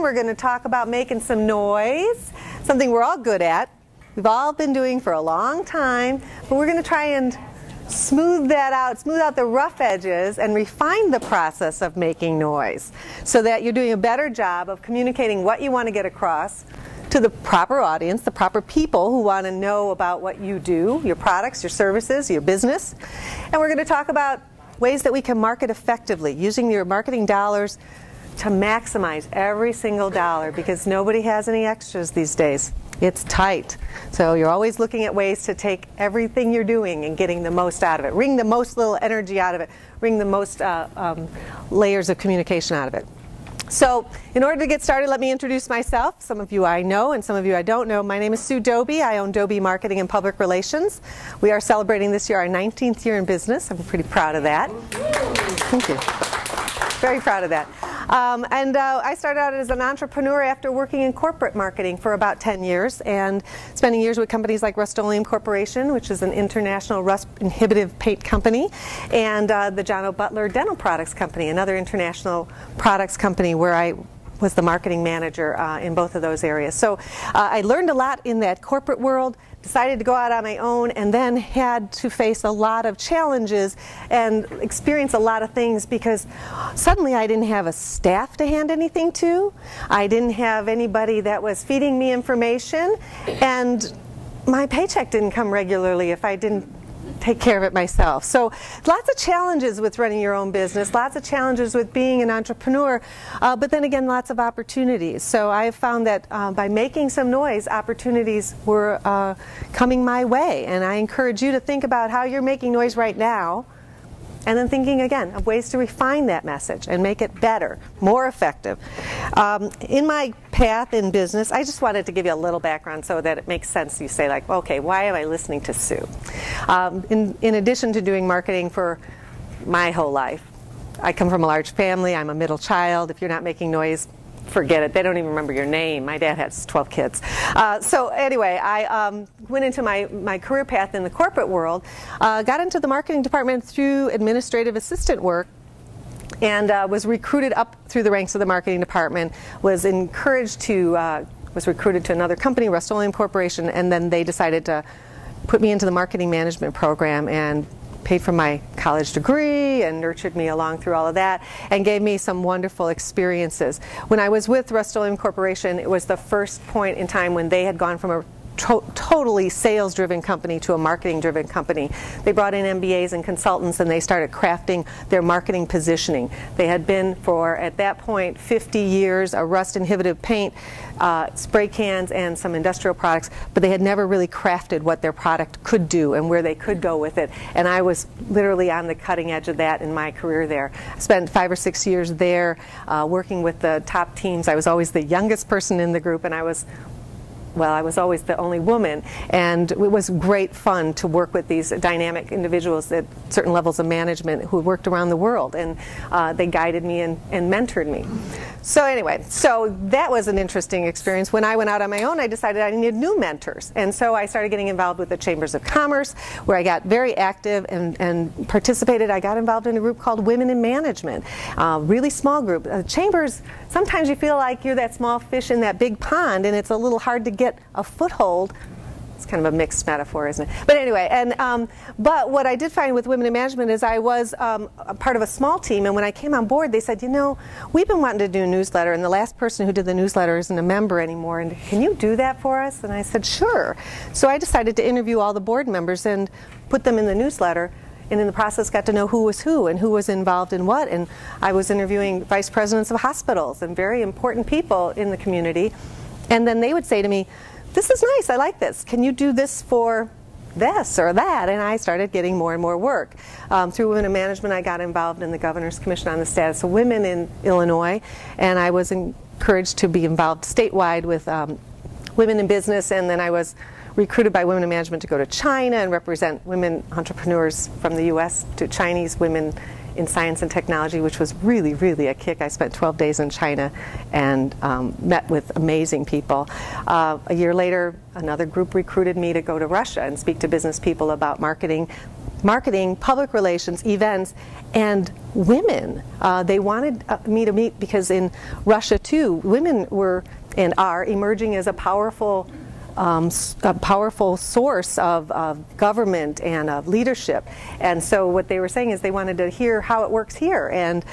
We're going to talk about making some noise, something we're all good at. We've all been doing for a long time, but we're going to try and smooth out the rough edges and refine the process of making noise so that you're doing a better job of communicating what you want to get across to the proper audience, the proper people who want to know about what you do, your products, your services, your business. And we're going to talk about ways that we can market effectively, using your marketing dollars to maximize every single dollar, because nobody has any extras these days. It's tight. So you're always looking at ways to take everything you're doing and getting the most out of it. Wring the most little energy out of it. Wring the most layers of communication out of it. So in order to get started, let me introduce myself. Some of you I know and some of you I don't know. My name is Sue Dobbe. I own Dobbe Marketing and Public Relations. We are celebrating this year our 19th year in business. I'm pretty proud of that. Thank you. Very proud of that. I started out as an entrepreneur after working in corporate marketing for about 10 years and spending years with companies like Rust-Oleum Corporation, which is an international rust-inhibitive paint company, and the John O. Butler Dental Products Company, another international products company where I was the marketing manager in both of those areas. So I learned a lot in that corporate world, decided to go out on my own, and then had to face a lot of challenges and experience a lot of things because suddenly I didn't have a staff to hand anything to. I didn't have anybody that was feeding me information, and my paycheck didn't come regularly if I didn't take care of it myself. So lots of challenges with running your own business, lots of challenges with being an entrepreneur, but then again lots of opportunities. So I have found that by making some noise, opportunities were coming my way, and I encourage you to think about how you're making noise right now, and then thinking again of ways to refine that message and make it better, more effective. In my path in business, I just wanted to give you a little background so that it makes sense. You say like, okay, why am I listening to Sue? In addition to doing marketing for my whole life, I come from a large family. I'm a middle child. If you're not making noise, forget it. They don't even remember your name. My dad has 12 kids. So anyway, I went into my career path in the corporate world, got into the marketing department through administrative assistant work, and was recruited up through the ranks of the marketing department, was recruited to another company, Rust-Oleum Corporation, and then they decided to put me into the marketing management program and paid for my college degree and nurtured me along through all of that and gave me some wonderful experiences. When I was with Rust-Oleum Corporation, it was the first point in time when they had gone from a totally sales-driven company to a marketing-driven company. They brought in MBAs and consultants, and they started crafting their marketing positioning. They had been for, at that point, 50 years a rust-inhibitive paint, spray cans, and some industrial products, but they had never really crafted what their product could do and where they could go with it. And I was literally on the cutting edge of that in my career there. I spent 5 or 6 years there working with the top teams. I was always the youngest person in the group, and I was always the only woman, and it was great fun to work with these dynamic individuals at certain levels of management who worked around the world, and they guided me and mentored me. So anyway, so that was an interesting experience. When I went out on my own, I decided I needed new mentors, and so I started getting involved with the Chambers of Commerce, where I got very active and participated. I got involved in a group called Women in Management, really small group. Chambers, sometimes you feel like you're that small fish in that big pond, and it's a little hard to get a foothold. It's kind of a mixed metaphor, isn't it? But anyway, but what I did find with Women in Management is I was a part of a small team, and when I came on board, they said, you know, we've been wanting to do a newsletter, and the last person who did the newsletter isn't a member anymore, and can you do that for us? And I said, sure. So I decided to interview all the board members and put them in the newsletter, and in the process got to know who was who and who was involved in what. And I was interviewing vice presidents of hospitals and very important people in the community, and then they would say to me, this is nice, I like this. Can you do this for this or that? And I started getting more and more work. Through Women in Management, I got involved in the Governor's Commission on the Status of Women in Illinois, and I was encouraged to be involved statewide with women in business, and then I was recruited by Women in Management to go to China and represent women entrepreneurs from the U.S. to Chinese women in science and technology, which was really, really a kick. I spent 12 days in China and met with amazing people. A year later, another group recruited me to go to Russia and speak to business people about marketing. marketing, public relations, events, and women. They wanted me to meet because in Russia too, women were and are emerging as a powerful source of government and of leadership. And so what they were saying is they wanted to hear how it works here. And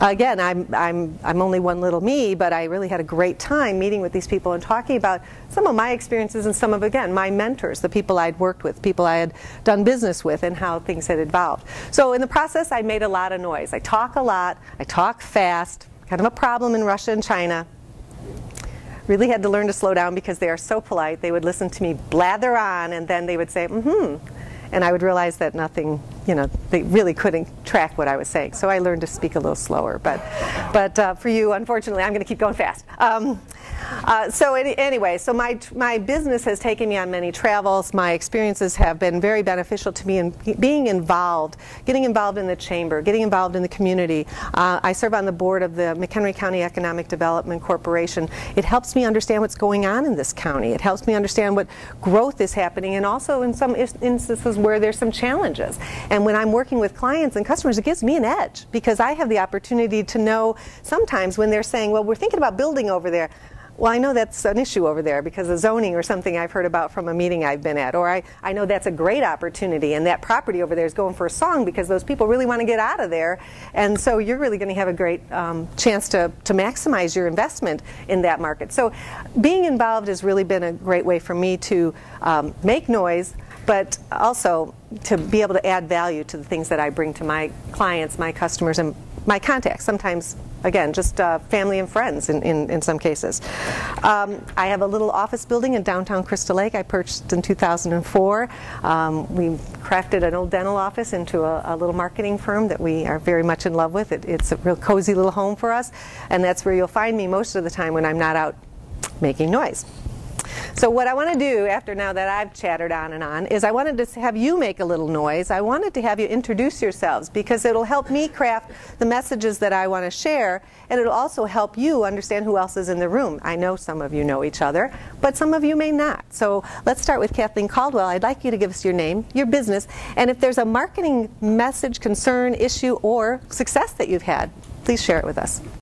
again, I'm only one little me, but I really had a great time meeting with these people and talking about some of my experiences and some of, again, my mentors, the people I'd worked with, people I had done business with, and how things had evolved. So in the process, I made a lot of noise. I talk a lot, I talk fast, kind of a problem in Russia and China. Really had to learn to slow down because they are so polite. They would listen to me blather on, and then they would say, mm-hmm. And I would realize that nothing, they really couldn't track what I was saying. So I learned to speak a little slower. But for you, unfortunately, I'm going to keep going fast. Anyway, so my business has taken me on many travels. My experiences have been very beneficial to me in being involved, getting involved in the chamber, getting involved in the community. I serve on the board of the McHenry County Economic Development Corporation. It helps me understand what's going on in this county. It helps me understand what growth is happening, and also in some instances where there's some challenges. And when I'm working with clients and customers, it gives me an edge because I have the opportunity to know sometimes when they're saying, well, we're thinking about building over there. Well, I know that's an issue over there because of zoning or something I've heard about from a meeting I've been at. Or I know that's a great opportunity, and that property over there is going for a song because those people really want to get out of there. And so you're really going to have a great chance to maximize your investment in that market. So being involved has really been a great way for me to make noise, but also to be able to add value to the things that I bring to my clients, my customers, and my contacts. Sometimes, again, just family and friends in some cases. I have a little office building in downtown Crystal Lake I purchased in 2004. We crafted an old dental office into a little marketing firm that we are very much in love with. It's a real cozy little home for us, and that's where you'll find me most of the time when I'm not out making noise. So what I want to do after now that I've chattered on and on is I wanted to have you make a little noise. I wanted to have you introduce yourselves because it'll help me craft the messages that I want to share, and it'll also help you understand who else is in the room. I know some of you know each other, but some of you may not. So let's start with Kathleen Caldwell. I'd like you to give us your name, your business, and if there's a marketing message, concern, issue, or success that you've had, please share it with us.